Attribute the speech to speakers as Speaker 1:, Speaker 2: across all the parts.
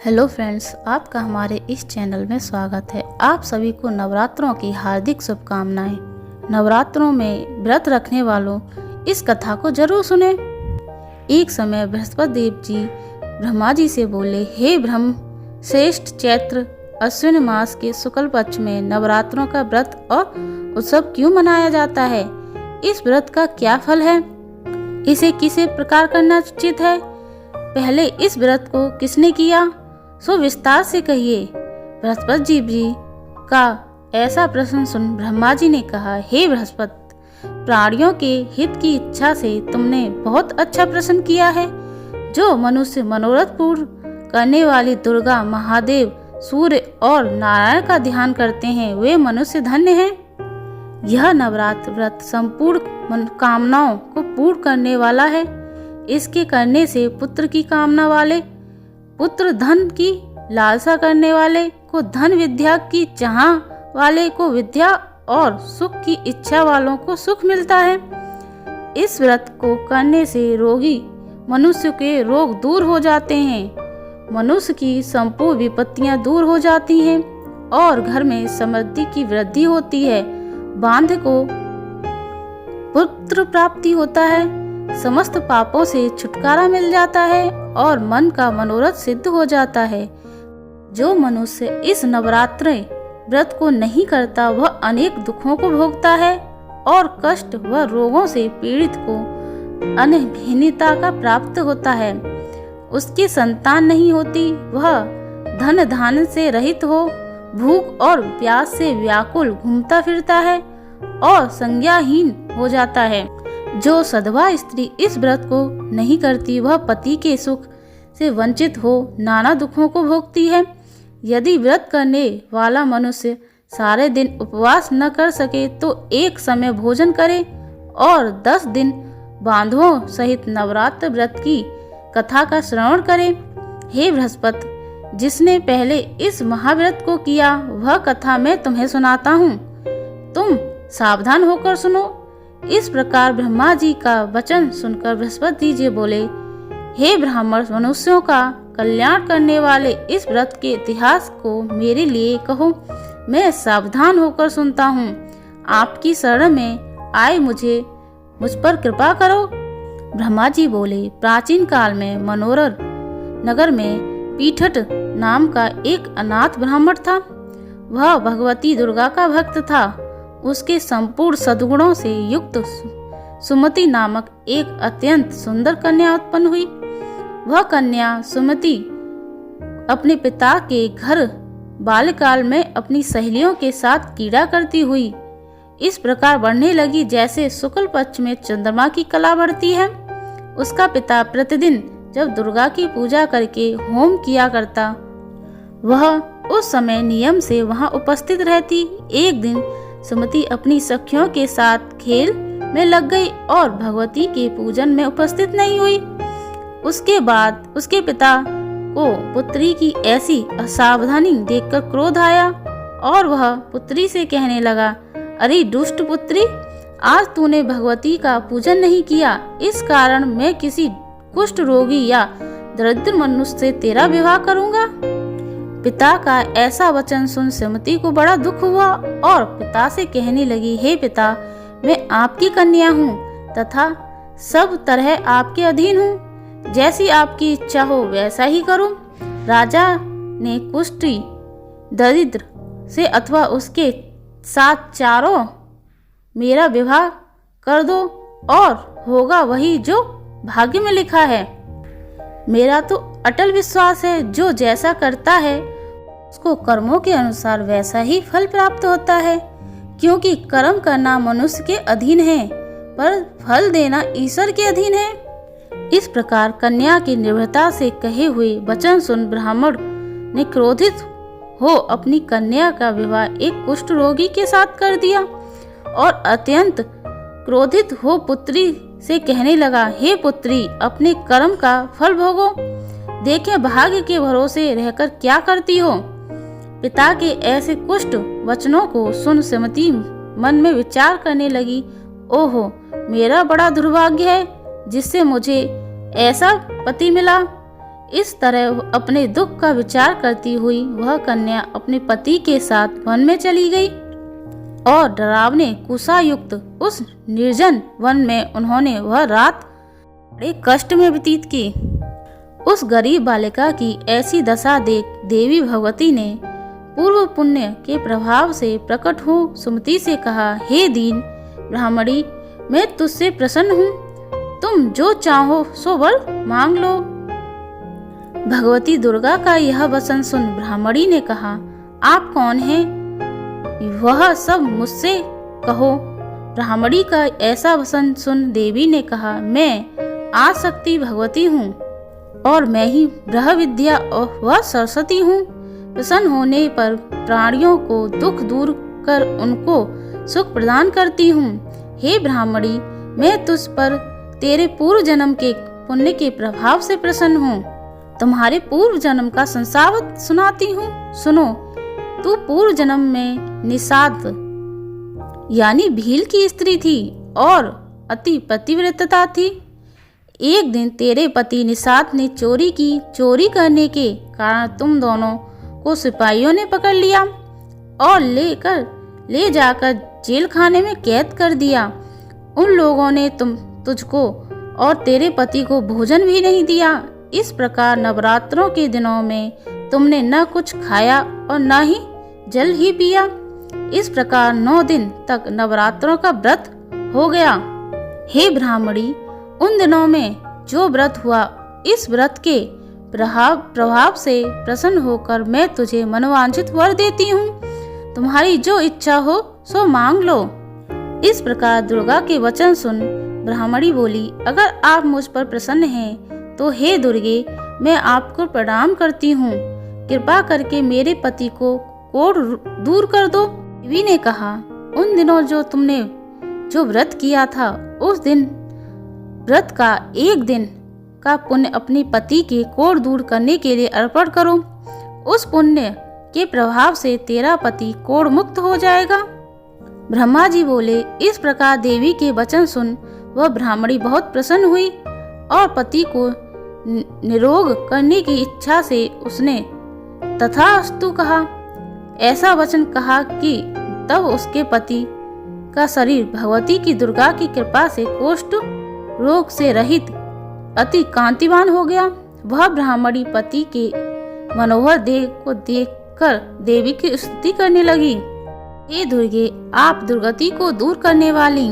Speaker 1: Hello friends, आपका हमारे इस चैनल में स्वागत है। आप सभी को नवरात्रों की हार्दिक शुभकामनाएं। नवरात्रों में व्रत रखने वालों इस कथा को जरूर सुने। एक समय बृहस्पति देव जी ब्रह्मा जी से बोले, हे ब्रह्म श्रेष्ठ, चैत्र अश्विन मास के शुक्ल पक्ष में नवरात्रों का व्रत और उत्सव क्यों मनाया जाता है? इस व्रत का क्या फल है? इसे किस प्रकार करना उचित है? पहले इस व्रत को किसने किया, सो विस्तार से कहिए। बृहस्पति जी का ऐसा प्रश्न सुन ब्रह्मा जी ने कहा, हे बृहस्पति, प्राणियों के हित की इच्छा से तुमने बहुत अच्छा प्रश्न किया है। जो मनुष्य मनोरथ पूर्ण करने वाली दुर्गा, महादेव, सूर्य और नारायण का ध्यान करते हैं, वे मनुष्य धन्य हैं। यह नवरात्र व्रत संपूर्ण कामनाओं को पूर्ण करने वाला है। इसके करने से पुत्र की कामना वाले पुत्र, धन की लालसा करने वाले को धन, विद्या की चाह वाले को विद्या और सुख की इच्छा वालों को सुख मिलता है। इस व्रत को करने से रोगी मनुष्य के रोग दूर हो जाते हैं, मनुष्य की संपूर्ण विपत्तियां दूर हो जाती हैं और घर में समृद्धि की वृद्धि होती है। बांध को पुत्र प्राप्ति होता है, समस्त पापों से छुटकारा मिल जाता है और मन का मनोरथ सिद्ध हो जाता है। जो मनुष्य इस नवरात्र व्रत को नहीं करता, वह अनेक दुखों को भोगता है और कष्ट व रोगों से पीड़ित को अनभिन्नता का प्राप्त होता है। उसकी संतान नहीं होती, वह धन धान से रहित हो, भूख और प्यास से व्याकुल घूमता फिरता है और संज्ञाहीन हो जाता है। जो सधवा स्त्री इस व्रत को नहीं करती, वह पति के सुख से वंचित हो नाना दुखों को भोगती है। यदि व्रत करने वाला मनुष्य सारे दिन उपवास न कर सके तो एक समय भोजन करे और 10 दिन बांधवों सहित नवरात्र व्रत की कथा का श्रवण करे। हे बृहस्पति, जिसने पहले इस महाव्रत को किया, वह कथा मैं तुम्हें सुनाता हूँ, तुम सावधान होकर सुनो। इस प्रकार ब्रह्मा जी का वचन सुनकर बृहस्पति जी बोले, हे ब्राह्मण, मनुष्यों का कल्याण करने वाले इस व्रत के इतिहास को मेरे लिए कहो, मैं सावधान होकर सुनता हूँ। आपकी शरण में आए मुझ पर कृपा करो। ब्रह्मा जी बोले, प्राचीन काल में मनोरर नगर में पीठट नाम का एक अनाथ ब्राह्मण था। वह भगवती दुर्गा का भक्त था। उसके संपूर्ण सद्गुणों से युक्त सुमति नामक एक अत्यंत सुंदर कन्या उत्पन्न हुई। वह कन्या सुमति अपने पिता के घर बाल्यकाल में अपनी सहेलियों के साथ क्रीड़ा करती हुई इस प्रकार बढ़ने लगी जैसे शुक्ल पक्ष में चंद्रमा की कला बढ़ती है। उसका पिता प्रतिदिन जब दुर्गा की पूजा करके होम किया करता, वह उस समय नियम से वहां उपस्थित रहती। एक दिन सुमति अपनी सखियों के साथ खेल में लग गई और भगवती के पूजन में उपस्थित नहीं हुई। उसके बाद उसके पिता को पुत्री की ऐसी असावधानी देखकर क्रोध आया और वह पुत्री से कहने लगा, अरे दुष्ट पुत्री, आज तूने भगवती का पूजन नहीं किया, इस कारण मैं किसी कुष्ठ रोगी या दरिद्र मनुष्य से तेरा विवाह करूंगा। पिता का ऐसा वचन सुन सुमति को बड़ा दुख हुआ और पिता से कहने लगी, हे पिता, मैं आपकी कन्या हूँ तथा सब तरह आपके अधीन हूँ। जैसी आपकी इच्छा हो वैसा ही करूँ। राजा ने कुष्ठी दरिद्र से अथवा उसके साथ चारों मेरा विवाह कर दो और होगा वही जो भाग्य में लिखा है। मेरा तो अटल विश्वास है, जो जैसा करता है उसको कर्मों के अनुसार वैसा ही फल प्राप्त होता है, क्योंकि कर्म करना मनुष्य के अधीन है पर फल देना ईश्वर के अधीन है। इस प्रकार कन्या की निर्भयता से कहे हुए वचन सुन ब्राह्मण ने क्रोधित हो अपनी कन्या का विवाह एक कुष्ठ रोगी के साथ कर दिया और अत्यंत क्रोधित हो पुत्री से कहने लगा, हे पुत्री, अपने कर्म का फल भोगो। देखे भाग्य के भरोसे रहकर क्या करती हो। पिता के ऐसे कुष्ठ वचनों को सुन सुमति मन में विचार करने लगी, ओहो, मेरा बड़ा दुर्भाग्य है जिससे मुझे ऐसा पति मिला। इस तरह अपने दुख का विचार करती हुई वह कन्या अपने पति के साथ वन में चली गई और डरावने कुशायुक्त उस निर्जन वन में उन्होंने वह रात बड़े कष्ट में व्यतीत की। उस गरीब बालिका की ऐसी दशा देख देवी भगवती ने पूर्व पुण्य के प्रभाव से प्रकट हो सुमति से कहा, हे दीन ब्राह्मणी, मैं तुझसे प्रसन्न हूँ, तुम जो चाहो सो वर मांग लो। भगवती दुर्गा का यह वचन सुन ब्राह्मणी ने कहा, आप कौन हैं? वह सब मुझसे कहो। ब्राह्मणी का ऐसा वचन सुन देवी ने कहा, मैं आसक्ति भगवती हूँ और मैं ही ब्रह्म विद्या और वह सरस्वती हूँ। प्रसन्न होने पर प्राणियों को दुख दूर कर उनको सुख प्रदान करती हूँ। हे ब्राह्मणी, मैं तुझ पर तेरे पूर्व जन्म के पुण्य के प्रभाव से प्रसन्न हूँ। तुम्हारे पूर्व जन्म का संसावत सुनाती हूँ, सुनो। तू पूर्व जन्म में निषाद यानी भील की स्त्री थी और अति पतिव्रता थी। एक दिन तेरे पति निषाद ने चोरी की। चोरी करने के कारण तुम दोनों को सिपाहियों ने पकड़ लिया और ले जाकर जेल खाने में कैद कर दिया। उन लोगों ने तुझको और तेरे पति को भोजन भी नहीं दिया। इस प्रकार नवरात्रों के दिनों में तुमने न कुछ खाया और न ही जल ही पिया। इस प्रकार 9 दिन तक नवरात्रों का व्रत हो गया। हे ब्राह्मणी, उन दिनों में जो व्रत हुआ, इस व्रत के प्रभाव से प्रसन्न होकर मैं तुझे मनोवांछित वर देती हूँ। तुम्हारी जो इच्छा हो सो मांग लो। इस प्रकार दुर्गा के वचन सुन ब्राह्मणी बोली, अगर आप मुझ पर प्रसन्न हैं तो हे दुर्गे, मैं आपको प्रणाम करती हूँ। कृपा करके मेरे पति को कोढ़ दूर कर दो। देवी ने कहा, उन दिनों जो तुमने जो व्रत किया था, उस दिन व्रत का 1 दिन का पुण्य अपने पति के कोढ़ दूर करने के लिए अर्पण करो। उस पुण्य के प्रभाव से तेरा पति कोढ़ मुक्त हो जाएगा। ब्रह्मा जी बोले, इस प्रकार देवी के वचन सुन वह ब्राह्मणी बहुत प्रसन्न हुई और पति को निरोग करने की इच्छा से उसने तथास्तु कहा। ऐसा वचन कहा कि तब उसके पति का शरीर भगवती की दुर्गा की कृपा से कुष्ठ रोग से रहित अति कांतिवान हो गया। वह ब्राह्मणी पति के मनोहर देह को देखकर देवी की स्तुति करने लगी। हे दुर्गे, आप दुर्गति को दूर करने वाली,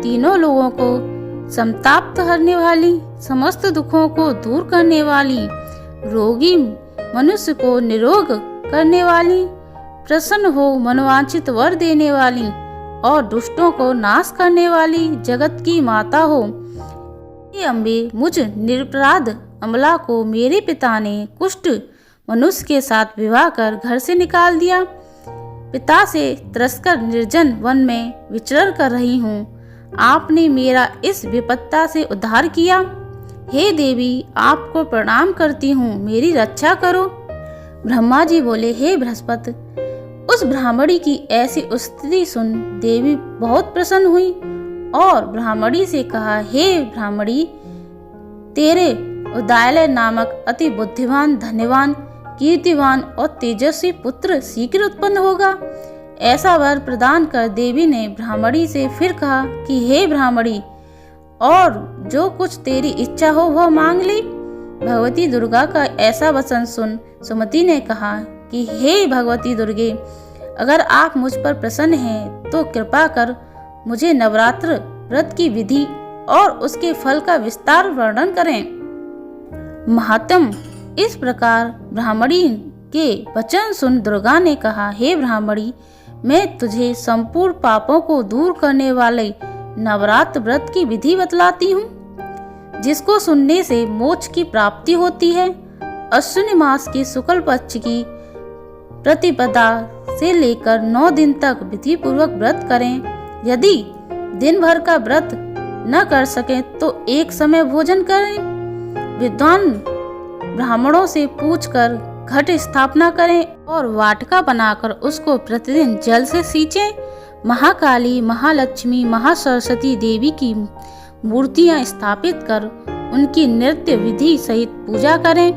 Speaker 1: तीनों लोगों को संताप हरने वाली, समस्त दुखों को दूर करने वाली, रोगी मनुष्य को निरोग करने वाली, प्रसन्न हो मनोवांछित वर देने वाली और दुष्टों को नाश करने वाली जगत की माता हो। हे अम्बे, मुझ निरपराध अमला को मेरे पिता ने कुष्ठ मनुष्य के साथ विवाह कर घर से निकाल दिया। पिता से त्रस्कर निर्जन वन में विचरण कर रही हूँ। आपने मेरा इस विपत्ता से उद्धार किया। हे देवी, आपको प्रणाम करती हूँ, मेरी रक्षा करो। ब्रह्मा जी बोले, हे बृहस्पति, उस ब्राह्मणी की ऐसी स्तुति सुन देवी बहुत प्रसन्न हुई और ब्राह्मणी से कहा, हे ब्राह्मणी, तेरे उदयालय नामक अति बुद्धिमान, धन्यवान, कीर्तिवान और तेजस्वी पुत्र शीघ्र उत्पन्न होगा। ऐसा वर प्रदान कर देवी ने ब्राह्मणी से फिर कहा कि हे ब्राह्मणी, और जो कुछ तेरी इच्छा हो वह मांग ले। भगवती दुर्गा का ऐसा वचन सुन सुमति ने कहा कि हे भगवती दुर्गे, अगर आप मुझ पर प्रसन्न हैं तो कृपा कर मुझे नवरात्र व्रत की विधि और उसके फल का विस्तार वर्णन करें। महात्म, इस प्रकार ब्राह्मणी के वचन सुन दुर्गा ने कहा, हे ब्राह्मणी, मैं तुझे संपूर्ण पापों को दूर करने वाले नवरात्र व्रत की विधि बतलाती हूँ, जिसको सुनने से मोक्ष की प्राप्ति होती है। अश्विनी मास के शुक्ल पक्ष की प्रतिपदा से लेकर 9 दिन तक विधि पूर्वक व्रत करें। यदि दिन भर का व्रत न कर सकें तो एक समय भोजन करें। विद्वान ब्राह्मणों से पूछकर घट स्थापना करें और वाटिका बनाकर उसको प्रतिदिन जल से सींचें। महाकाली, महालक्ष्मी, महासरस्वती देवी की मूर्तियां स्थापित कर उनकी नृत्य विधि सहित पूजा करें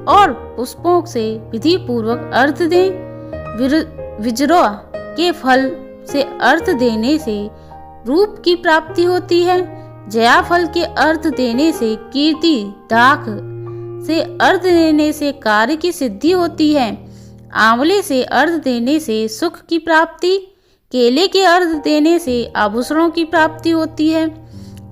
Speaker 1: और पुष्पों से विधि पूर्वक अर्घ्य दें। विजरोह के फल से अर्घ्य देने से रूप की प्राप्ति होती है। जया फल के अर्घ्य देने से कीर्ति, दाख से अर्घ्य देने से कार्य की सिद्धि होती है। आंवले से अर्घ्य देने से सुख की प्राप्ति, केले के अर्घ्य देने से आभूषणों की प्राप्ति होती है।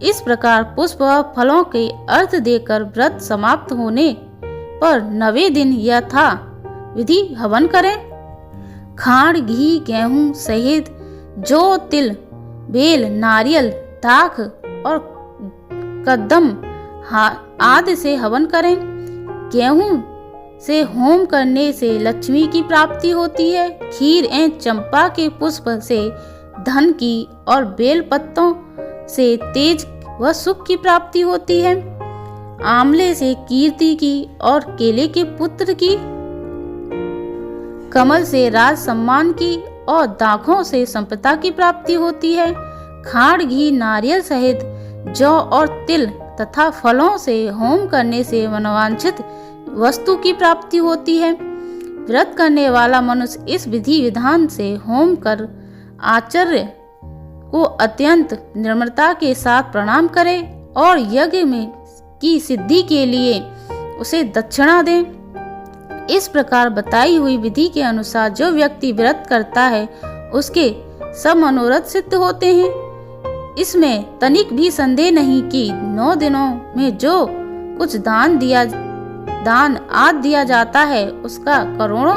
Speaker 1: इस प्रकार पुष्प व फलों के अर्घ्य देकर व्रत समाप्त होने पर 9वें दिन यथा विधि हवन करें। खांड, घी, गेहूं, शहद, जौ, तिल, बेल, नारियल, दाख और कदम आदि से हवन करें। गेहूं से होम करने से लक्ष्मी की प्राप्ति होती है। खीर एवं चंपा के पुष्प से धन की और बेल पत्तों से तेज व सुख की प्राप्ति होती है। आंवले से कीर्ति की और केले के पुत्र की, कमल से राज सम्मान की और दाखों से संपदा की प्राप्ति होती है। खांड, घी, नारियल सहित जौ और तिल तथा फलों से होम करने से मनोवांछित वस्तु की प्राप्ति होती है। व्रत करने वाला मनुष्य इस विधि विधान से होम कर आचार्य को अत्यंत निर्मलता के साथ प्रणाम करे और यज्ञ में की सिद्धि के लिए उसे दक्षिणा दें। इस प्रकार बताई हुई विधि के अनुसार जो व्यक्ति व्रत करता है उसके सब मनोरथ सिद्ध होते हैं। इसमें तनिक भी संदेह नहीं कि 9 दिनों में जो कुछ दान आदि दिया जाता है उसका करोड़ों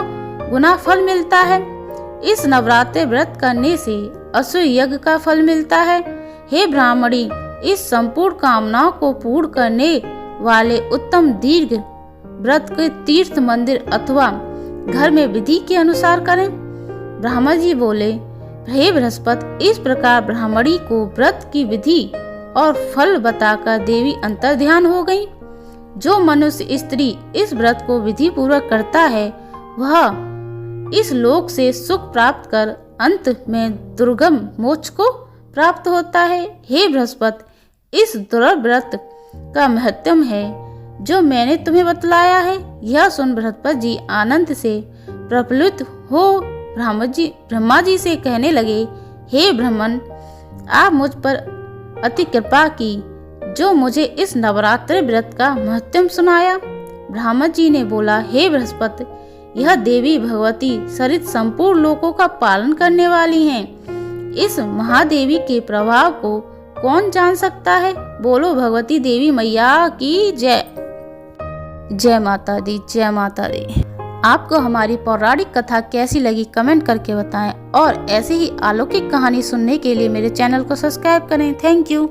Speaker 1: गुना फल मिलता है। इस नवरात्रि व्रत करने से अश्व यज्ञ का फल मिलता है। हे ब्राह्मणी, इस संपूर्ण कामनाओं को पूर्ण करने वाले उत्तम दीर्घ व्रत के तीर्थ, मंदिर अथवा घर में विधि के अनुसार करें। ब्रह्मा जी बोले, हे बृहस्पति, इस प्रकार ब्राह्मणी को व्रत की विधि और फल बताकर देवी अंतर्ध्यान हो गई। जो मनुष्य स्त्री इस व्रत को विधि पूर्वक करता है वह इस लोक से सुख प्राप्त कर अंत में दुर्गम मोक्ष को प्राप्त होता है। हे बृहस्पति, इस दुर्लभ व्रत का महत्व है जो मैंने तुम्हें बतलाया है। यह सुन बृहस्पति जी आनंद से प्रफुल्लित हो ब्रह्मा जी से कहने लगे, हे ब्राह्मण, आप मुझ पर अति कृपा की जो मुझे इस नवरात्रि व्रत का महत्व सुनाया। ब्रह्मा जी ने बोला, हे बृहस्पति, यह देवी भगवती सरित संपूर्ण लोकों का पालन करने वाली हैं। इस महादेवी के प्रभाव को कौन जान सकता है। बोलो भगवती देवी मैया की जय। जय माता दी, जय माता दी। आपको हमारी पौराणिक कथा कैसी लगी कमेंट करके बताएं और ऐसे ही अलौकिक कहानी सुनने के लिए मेरे चैनल को सब्सक्राइब करें। Thank you.